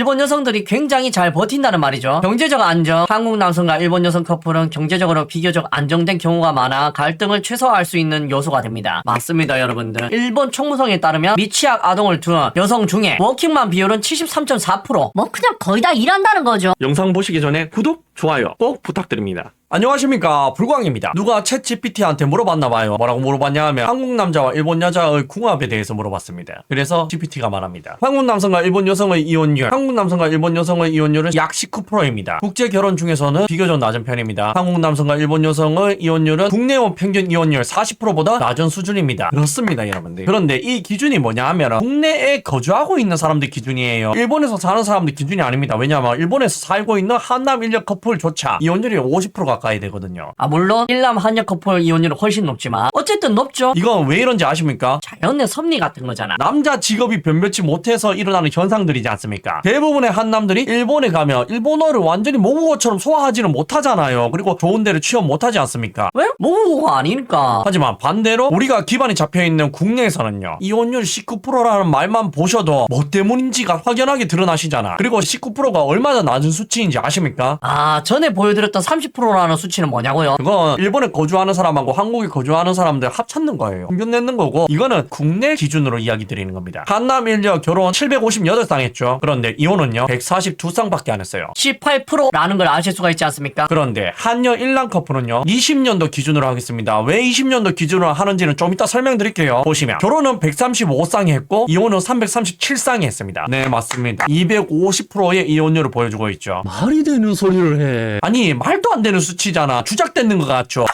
일본 여성들이 굉장히 잘 버틴다는 말이죠. 경제적 안정. 한국 남성과 일본 여성 커플은 경제적으로 비교적 안정된 경우가 많아 갈등을 최소화할 수 있는 요소가 됩니다. 맞습니다, 여러분들. 일본 총무성에 따르면 미취학 아동을 둔 여성 중에 워킹맘 비율은 73.4%. 뭐 그냥 거의 다 일한다는 거죠. 영상 보시기 전에 구독, 좋아요 꼭 부탁드립니다. 안녕하십니까, 불광입니다. 누가 챗 GPT한테 물어봤나봐요. 뭐라고 물어봤냐 하면 한국 남자와 일본 여자의 궁합에 대해서 물어봤습니다. 그래서 GPT가 말합니다. 한국 남성과 일본 여성의 이혼율, 한국 남성과 일본 여성의 이혼율은 약 19%입니다. 국제 결혼 중에서는 비교적 낮은 편입니다. 한국 남성과 일본 여성의 이혼율은 국내원 평균 이혼율 40%보다 낮은 수준입니다. 그렇습니다, 여러분들. 그런데 이 기준이 뭐냐 하면 국내에 거주하고 있는 사람들 기준이에요. 일본에서 사는 사람들 기준이 아닙니다. 왜냐하면 일본에서 살고 있는 한남 일녀 커플조차 이혼율이 50% 가까이 되거든요. 물론 일남 한여 커플 이혼율은 훨씬 높지만 어쨌든 높죠. 이건 왜 이런지 아십니까? 자연의 섭리 같은 거잖아. 남자 직업이 변변치 못해서 일어나는 현상들이지 않습니까? 대부분의 한남들이 일본에 가면 일본어를 완전히 모국어처럼 소화하지는 못하잖아요. 그리고 좋은 데를 취업 못하지 않습니까? 왜? 모국어가 아니니까. 하지만 반대로 우리가 기반이 잡혀있는 국내에서는요, 이혼율 19%라는 말만 보셔도 뭐 때문인지가 확연하게 드러나시잖아. 그리고 19%가 얼마나 낮은 수치인지 아십니까? 전에 보여드렸던 30%라는 수치는 뭐냐고요? 그건 일본에 거주하는 사람하고 한국에 거주하는 사람들 합쳤는 거예요. 평균 내는 거고, 이거는 국내 기준으로 이야기 드리는 겁니다. 한남 일녀 결혼 758쌍 했죠. 그런데 이혼은요 142쌍밖에 안 했어요. 18%라는 걸 아실 수가 있지 않습니까? 그런데 한여 일남 커플은요 20년도 기준으로 하겠습니다. 왜 20년도 기준으로 하는지는 좀 이따 설명드릴게요. 보시면 결혼은 135쌍이 했고 이혼은 337쌍이 했습니다. 네, 맞습니다. 250%의 이혼율을 보여주고 있죠. 말이 되는 소리를 해. 아니, 말도 안 되는 수치잖아. 주작되는 것 같죠.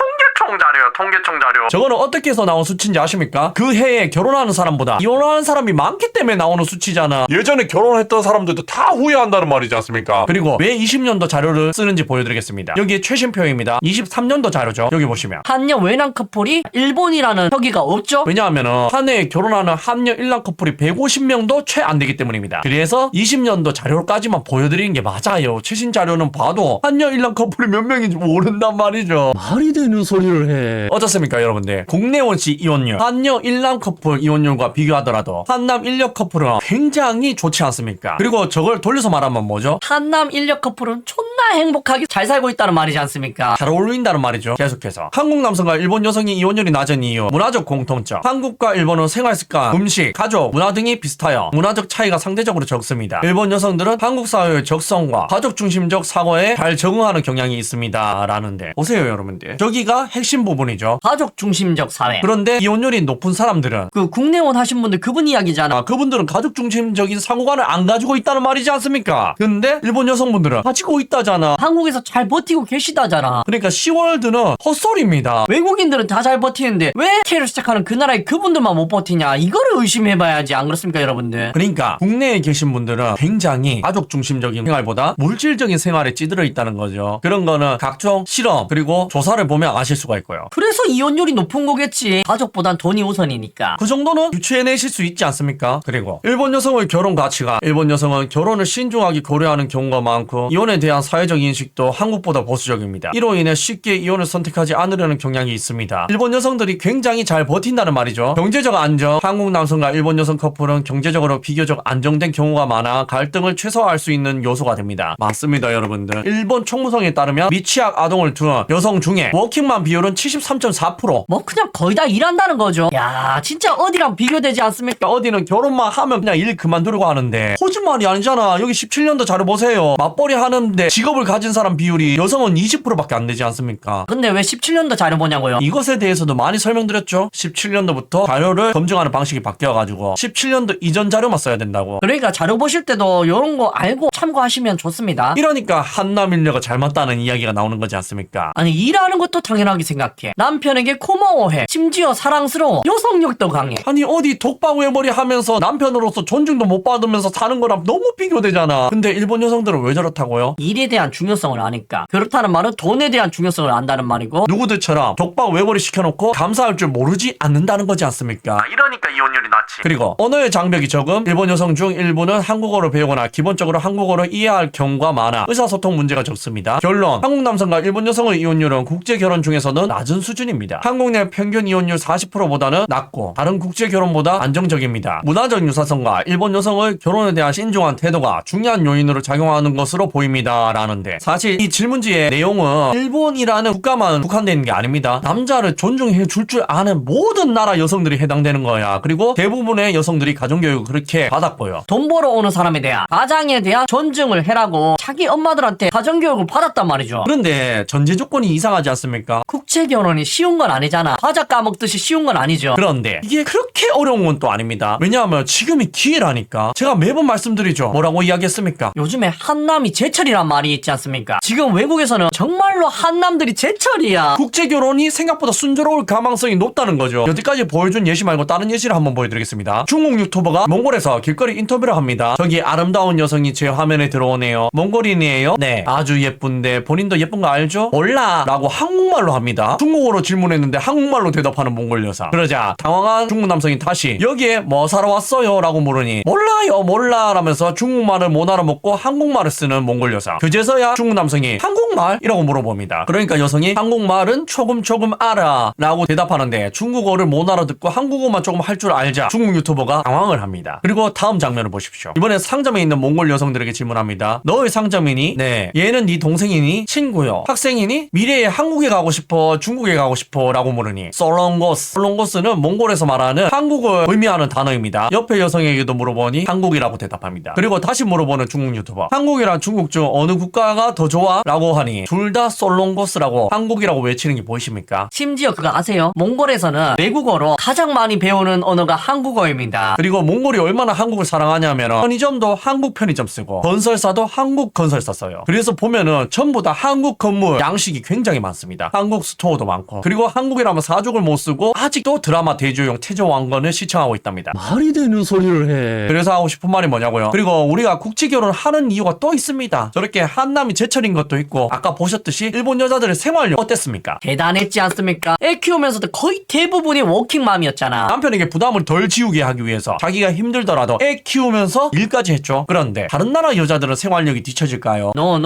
통계청 자료. 저거는 어떻게 해서 나온 수치인지 아십니까? 그 해에 결혼하는 사람보다 이혼하는 사람이 많기 때문에 나오는 수치잖아. 예전에 결혼했던 사람들도 다 후회한다는 말이지 않습니까? 그리고 왜 20년도 자료를 쓰는지 보여드리겠습니다. 여기 최신표입니다. 23년도 자료죠. 여기 보시면 한여 외남 커플이 일본이라는 표기가 없죠? 왜냐하면 한 해에 결혼하는 한여 일남 커플이 150명도 채 안 되기 때문입니다. 그래서 20년도 자료까지만 보여드리는 게 맞아요. 최신 자료는 봐도 한여 일남 커플이 몇 명인지 모른단 말이죠. 말이 되는 소리를 해. 어떻습니까, 여러분들? 국내원시 이혼율, 한여 일남 커플 이혼율과 비교하더라도 한남 일녀 커플은 굉장히 좋지 않습니까? 그리고 저걸 돌려서 말하면 뭐죠? 한남 일녀 커플은 존나 행복하게 잘 살고 있다는 말이지 않습니까? 잘 어울린다는 말이죠. 계속해서 한국 남성과 일본 여성이 이혼율이 낮은 이유, 문화적 공통점. 한국과 일본은 생활 습관, 음식, 가족, 문화 등이 비슷하여 문화적 차이가 상대적으로 적습니다. 일본 여성들은 한국 사회의 적성과 가족 중심적 사고에 잘 적응하는 경향이 있습니다. 라는데 보세요, 여러분들. 저기가 핵심 부분이죠. 가족 중심적 사회. 그런데 이혼율이 높은 사람들은 그 국내원 하신 분들 그분 이야기잖아. 그분들은 가족 중심적인 사고관을 안 가지고 있다는 말이지 않습니까? 근데 일본 여성분들은 가지고 있다잖아. 한국에서 잘 버티고 계시다잖아. 그러니까 시월드는 헛소리입니다. 외국인들은 다 잘 버티는데 왜 K를 시작하는 그 나라의 그분들만 못 버티냐, 이거를 의심해봐야지. 안 그렇습니까, 여러분들? 그러니까 국내에 계신 분들은 굉장히 가족 중심적인 생활보다 물질적인 생활에 찌들어 있다는 거죠. 그런 거는 각종 실험 그리고 조사를 보면 아실 수가 있고요. 그래서 이혼율이 높은 거겠지. 가족보단 돈이 우선이니까. 그 정도는 유추해내실 수 있지 않습니까? 그리고 일본 여성의 결혼 가치가, 일본 여성은 결혼을 신중하게 고려하는 경우가 많고 이혼에 대한 사회적 인식도 한국보다 보수적입니다. 이로 인해 쉽게 이혼을 선택하지 않으려는 경향이 있습니다. 일본 여성들이 굉장히 잘 버틴다는 말이죠. 경제적 안정. 한국 남성과 일본 여성 커플은 경제적으로 비교적 안정된 경우가 많아 갈등을 최소화할 수 있는 요소가 됩니다. 맞습니다, 여러분들. 일본 총무성에 따르면 미취학 아동을 둔 여성 중에 워킹맘 비율은 73.4%. 뭐 그냥 거의 다 일한다는 거죠. 야, 진짜 어디랑 비교되지 않습니까? 어디는 결혼만 하면 그냥 일 그만두려고 하는데 거짓말이 아니잖아. 여기 17년도 자료 보세요. 맞벌이 하는데 직업을 가진 사람 비율이 여성은 20%밖에 안 되지 않습니까? 근데 왜 17년도 자료 보냐고요? 이것에 대해서도 많이 설명드렸죠. 17년도부터 자료를 검증하는 방식이 바뀌어가지고 17년도 이전 자료만 써야 된다고. 그러니까 자료 보실 때도 이런 거 알고 참고하시면 좋습니다. 이러니까 한남일녀가 잘 맞다는 이야기가 나오는 거지 않습니까? 아니, 일하는 것도 당연하게 생각해. 남편에게 고마워해. 심지어 사랑스러워. 여성력도 강해. 아니, 어디 독박 외벌이 하면서 남편으로서 존중도 못 받으면서 사는 거랑 너무 비교되잖아. 근데 일본 여성들은 왜 저렇다고요? 일에 대한 중요성을 아니까. 그렇다는 말은 돈에 대한 중요성을 안다는 말이고, 누구들처럼 독박 외벌이 시켜놓고 감사할 줄 모르지 않는다는 거지 않습니까? 이러니까 이혼율이 낮지. 그리고 언어의 장벽이 적음. 일본 여성 중 일부는 한국어를 배우거나 기본적으로 한국어를 이해할 경우가 많아 의사소통 문제가 적습니다. 결론, 한국 남성과 일본 여성의 이혼율은 국제 결혼 중에서는 낮은 수준입니다. 한국 내 평균 이혼율 40%보다는 낮고 다른 국제 결혼보다 안정적입니다. 문화적 유사성과 일본 여성의 결혼에 대한 신중한 태도가 중요한 요인으로 작용하는 것으로 보입니다. 라는데 사실 이 질문지의 내용은 일본이라는 국가만 국한되는 게 아닙니다. 남자를 존중해 줄 아는 모든 나라 여성들이 해당되는 거야. 그리고 대부분의 여성들이 가정교육을 그렇게 받았고요. 돈 벌어 오는 사람에 대한 가장에 대한 존중을 해라고 자기 엄마들한테 가정교육을 받았단 말이죠. 그런데 전제 조건이 이상하지 않습니까? 국제결혼이 쉬운 건 아니잖아. 과자 까먹듯이 쉬운 건 아니죠. 그런데 이게 그렇게 어려운 건 또 아닙니다. 왜냐하면 지금이 기회라니까. 제가 매번 말씀드리죠. 뭐라고 이야기했습니까? 요즘에 한남이 제철이란 말이 있지 않습니까? 지금 외국에서는 정말로 한남들이 제철이야. 국제결혼이 생각보다 순조로울 가망성이 높다는 거죠. 여태까지 보여준 예시 말고 다른 예시를 한번 보여드리겠습니다. 중국 유튜버가 몽골에서 길거리 인터뷰를 합니다. 저기 아름다운 여성이 제 화면에 들어오네요. 몽골인이에요? 네. 아주 예쁜데 본인도 예쁜 거 알죠? 몰라 라고 한국말로 합니다. 중국어로 질문했는데 한국말로 대답하는 몽골 여성. 그러자 당황한 중국 남성이 다시 여기에 뭐 사러 왔어요? 라고 물으니 몰라요 몰라 라면서 중국말을 못 알아먹고 한국말을 쓰는 몽골 여성. 그제서야 중국 남성이 한국말? 이라고 물어봅니다. 그러니까 여성이 한국말은 조금 알아 라고 대답하는데 중국어를 못 알아듣고 한국어만 조금 할 줄 알자 중국 유튜버가 당황을 합니다. 그리고 다음 장면을 보십시오. 이번에 상점에 있는 몽골 여성들에게 질문합니다. 너의 상점이니? 네. 얘는 네 동생이니? 친구요. 학생이니? 미래에 한국에 가고 싶어? 중국에 가고 싶어? 라고 물으니 솔롱고스. 솔롱고스는 몽골에서 말하는 한국을 의미하는 단어입니다. 옆에 여성에게도 물어보니 한국이라고 대답합니다. 그리고 다시 물어보는 중국 유튜버. 한국이랑 중국 중 어느 국가가 더 좋아? 라고 하니 둘 다 솔롱고스라고 한국이라고 외치는 게 보이십니까? 심지어 그거 아세요? 몽골에서는 외국어로 가장 많이 배우는 언어가 한국어입니다. 그리고 몽골이 얼마나 한국을 사랑하냐면 편의점도 한국 편의점 쓰고 건설사도 한국 건설사 써요. 그래서 보면은 전부 다 한국 건물 양식이 굉장히 많습니다. 한국 스토어도 많고 그리고 한국이라면 사족을 못 쓰고 아직도 드라마 대조용 태조왕건을 시청하고 있답니다. 말이 되는 소리를 해. 그래서 하고 싶은 말이 뭐냐고요? 그리고 우리가 국제결혼을 하는 이유가 또 있습니다. 저렇게 한남이 제철인 것도 있고 아까 보셨듯이 일본 여자들의 생활력 어땠습니까? 대단했지 않습니까? 애 키우면서도 거의 대부분이 워킹맘이었잖아. 남편에게 부담을 덜 지우게 하기 위해서 자기가 힘들더라도 애 키우면서 일까지 했죠. 그런데 다른 나라 여자들은 생활력이 뒤처질까요? 노.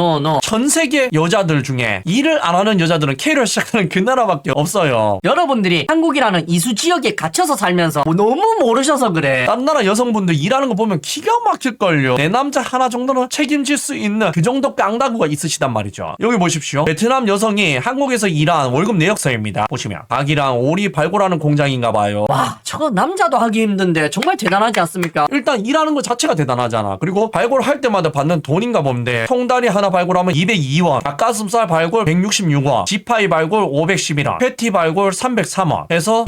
전 세계 여자들 중에 일을 안 하는 여자들은 캐리어 시작하는 그 나라밖에 없어요. 여러분들이 한국이라는 이수 지역에 갇혀서 살면서 너무 모르셔서 그래. 다른 나라 여성분들 일하는 거 보면 기가 막힐걸요. 내 남자 하나 정도는 책임질 수 있는 그 정도 깡다구가 있으시단 말이죠. 여기 보십시오. 베트남 여성이 한국에서 일한 월급 내역서입니다. 보시면 닭이랑 오리 발굴하는 공장인가 봐요. 와, 저거 남자도 하기 힘든데 정말 대단하지 않습니까? 일단 일하는 것 자체가 대단하잖아. 그리고 발굴할 때마다 받는 돈인가 본데 통다리 하나 발굴하면 202원, 닭가슴살 발굴 166원, 지파이 발굴 511원, 패티 발굴 303원 해서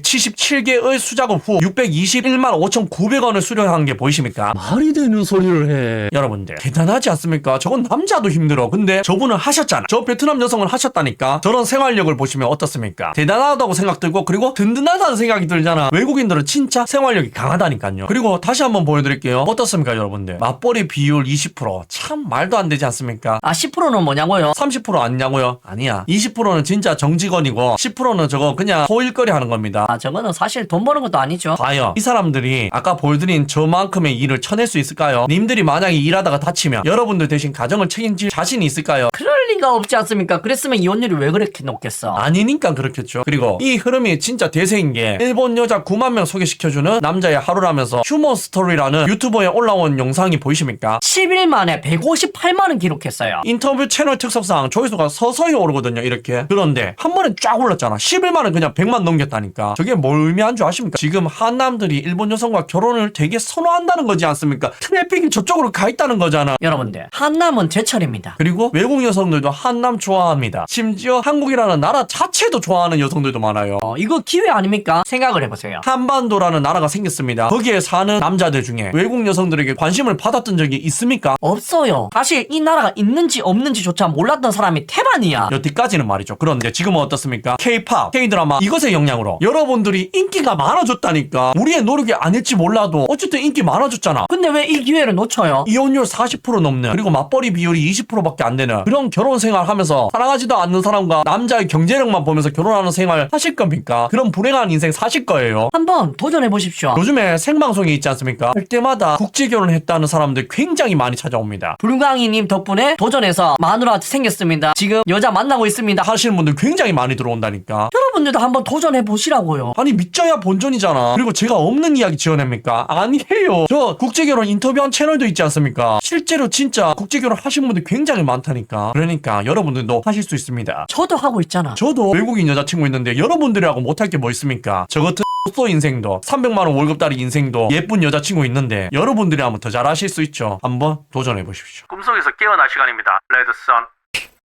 2177개의 수작업 후 621만 5,900원을 수령한 게 보이십니까? 말이 되는 소리를 해. 여러분들 대단하지 않습니까? 저건 남자도 힘들어. 근데 저분은 하셨잖아. 저 베트남 여성은 하셨다니까. 저런 생활력을 보시면 어떻습니까? 대단하다고 생각 들고 그리고 든든하다는 생각이 들잖아. 외국인들은 진짜 생활력이 강하다니까요. 그리고 다시 한번 보여드릴게요. 어떻습니까 여러분들? 맞벌이 비율 20%. 참 말도 안 되지 않습니까? 아, 10%는 뭐냐고요? 30% 아니냐고요? 아니야. 20%는 진짜 정직원이고 10%는 저거 그냥 소일거리 하는 겁니다. 아, 저거는 사실 돈 버는 것도 아니죠. 과연 이 사람들이 아까 보여드린 저만큼의 일을 쳐낼 수 있을까요? 님들이 만약에 일하다가 다치면 여러분들 대신 가정을 책임질 자신이 있을까요? 그럴 리가 없지 않습니까? 그랬으면 이혼율이 왜 그렇게 높겠어? 아니니까 그렇겠죠. 그리고 이 흐름이 진짜 대세인 게 일본 여자 9만 명 소개시켜주는 남자의 하루라면서 휴머 스토리라는 유튜버에 올라온 영상이 보이십니까? 10일 만에 158만원 기록했어요. 인터뷰 채널 특성상 조회수가 서서히 오르거든요. 이렇게. 그런데 한 번에 쫙 올랐잖아. 10일 만에 그냥 100만 넘겼다니까. 저게 뭘 의미한 줄 아십니까? 지금 한남들이 일본 여성과 결혼을 되게 선호한다는 거지 않습니까? 트래픽이 저쪽으로 가 있다는 거잖아. 여러분들, 한남은 제철입니다. 그리고 외국 여성들도 한남 좋아합니다. 심지어 한국이라는 나라 자체도 좋아하는 여성들도 많아요. 이거 기회 아닙니까? 생각을 해보세요. 한반도라는 나라가 생겼습니다. 거기에 사는 남자들 중에 외국 여성들에게 관심을 받았던 적이 있습니까? 없어요. 사실 이 나라가 있는지 없는지조차 몰랐던 사람이 태반이야. 여태까지는 말이죠. 그런데 지금은 어떻습니까? K-팝, K-드라마 이것의 영향으로 여러분들이 인기가 많아졌다니까. 우리의 노력이 아닐지 몰라도 어쨌든 인기 많아졌잖아. 근데 왜 이 기회를 놓쳐요? 이혼율 40% 넘는 그리고 맞벌이 비율이 20%밖에 안 되는 그런 결혼 생활 하면서 사랑하지도 않는 사람과 남자의 경제력만 보면서 결혼하는 생활 하실 겁니까? 그런 불행한 인생 사실 거예요. 한번 도전해보십시오. 요즘에 생방송이 있지 않습니까? 할 때마다 국제결혼했다는 사람들 굉장히 많이 찾아옵니다. 불광이님 덕분에 도전해서 마누라 생겼습니다. 지금 여자 만나고 있습니다. 하시는 분들 굉장히 많이 들어온다니까. 여러분들도 한번 도전해 보시라고요. 아니 믿자야 본전이잖아. 그리고 제가 없는 이야기 지어냅니까? 아니에요. 저 국제결혼 인터뷰한 채널도 있지 않습니까? 실제로 진짜 국제결혼 하신 분들 굉장히 많다니까. 그러니까 여러분들도 하실 수 있습니다. 저도 하고 있잖아. 저도 외국인 여자친구 있는데 여러분들이라고 못할 게 뭐 있습니까? 저 같은 소 인생도 300만원 월급달이 인생도 예쁜 여자친구 있는데 여러분들이 하면 더 잘하실 수 있죠. 한번 도전해 보십시오. 꿈속에서 깨어날 시간입니다. 레드선.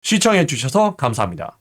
시청해 주셔서 감사합니다.